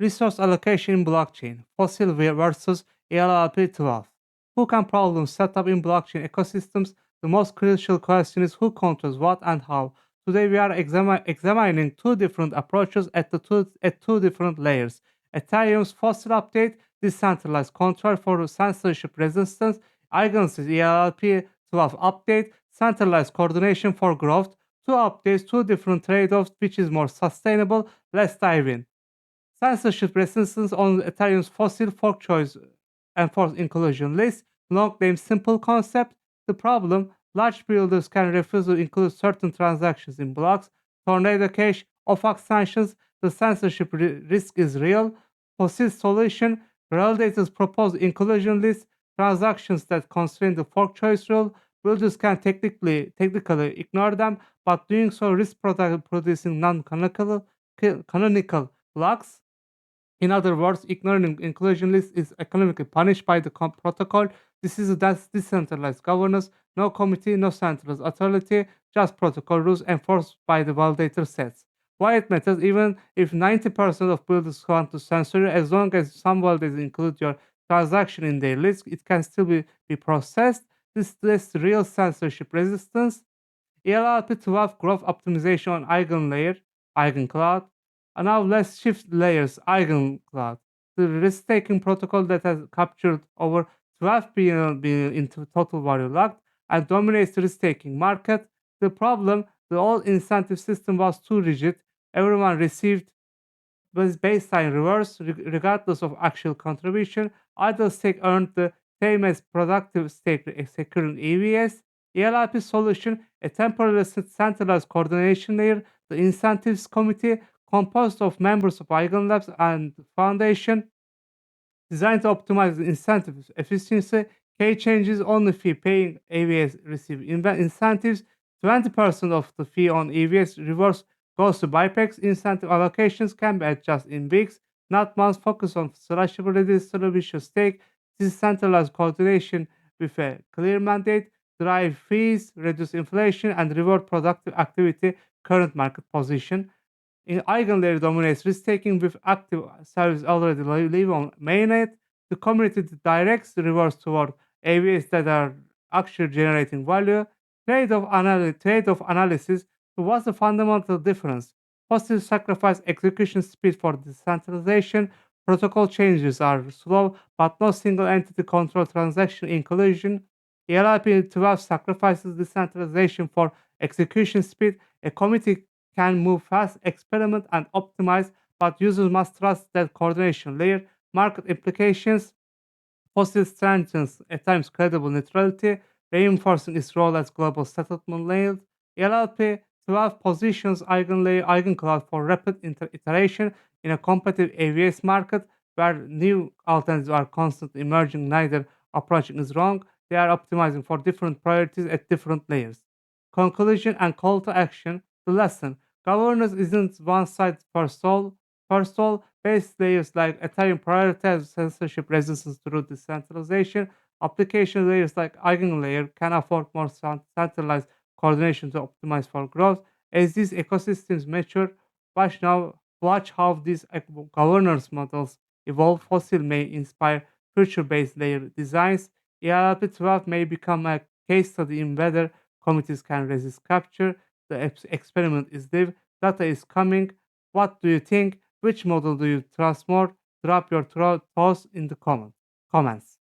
Resource allocation in blockchain, fossil versus ELIP12. Who can problem set up in blockchain ecosystems? The most crucial question is who controls what and how. Today we are examining two different approaches at two different layers. Ethereum's fossil update, decentralized control for censorship resistance, Eigen's ELP12 update, centralized coordination for growth. Two updates, two different trade-offs, which is more sustainable. Let's dive in. Censorship resistance on Ethereum's fossil fork choice enforced inclusion list. Long name simple concept. The problem, large builders can refuse to include certain transactions in blocks. Tornado cache, OFAC sanctions. The censorship risk is real. Fossil solution, validators propose inclusion list. Transactions that constrain the fork choice rule. Builders can technically ignore them, but doing so risks producing non-canonical blocks. In other words, ignoring inclusion list is economically punished by the protocol. This is that's decentralized governance, no committee, no centralized authority, just protocol rules enforced by the validator sets. Why it matters, even if 90% of builders want to censor it, as long as some validators include your transaction in their list, it can still be processed. This lists real censorship resistance. ELRP12 growth optimization on EigenLayer, EigenCloud. And now let's shift layers, EigenCloud. The risk-taking protocol that has captured over 12 billion into total value locked and dominates the risk-taking market. The problem, the old incentive system was too rigid. Everyone received was baseline reverse regardless of actual contribution. Idle stake earned the same as productive stake securing EVS. ELIP solution, a temporary centralized coordination layer, the incentives committee composed of members of EigenLabs and Foundation, designed to optimize the incentive efficiency. K changes on the fee paying EVS receive incentives. 20% of the fee on EVS reverse goes to BIPEX. Incentive allocations can be adjusted in weeks, not months. Focus on slashable redistribution stake. This centralized coordination with a clear mandate, drive fees, reduce inflation, and reward productive activity. Current market position. In EigenLayer dominates risk-taking with active service already live on mainnet. The community directs the rewards toward AVS that are actually generating value. Trade-off analysis. So what's the fundamental difference? Fossil sacrifice execution speed for decentralization. Protocol changes are slow, but no single entity control transaction inclusion. ELIP12 sacrifices decentralization for execution speed. A committee can move fast, experiment, and optimize, but users must trust that coordination layer. Market implications. Fossil strengthens at times credible neutrality, reinforcing its role as global settlement layer. LLP 12 positions EigenLayer EigenCloud for rapid iteration in a competitive AVS market where new alternatives are constantly emerging. Neither approach is wrong. They are optimizing for different priorities at different layers. Conclusion and call to action. The lesson. Governance isn't one size fits all. First of all, base layers like Ethereum prioritize censorship resistance through decentralization. Application layers like EigenLayer can afford more centralized coordination to optimize for growth. As these ecosystems mature, watch how these governance models evolve. Fossil may inspire future-based layer designs. ELP12 may become a case study in whether committees can resist capture. The experiment is live. Data is coming. What do you think? Which model do you trust more? Drop your thoughts in the comments.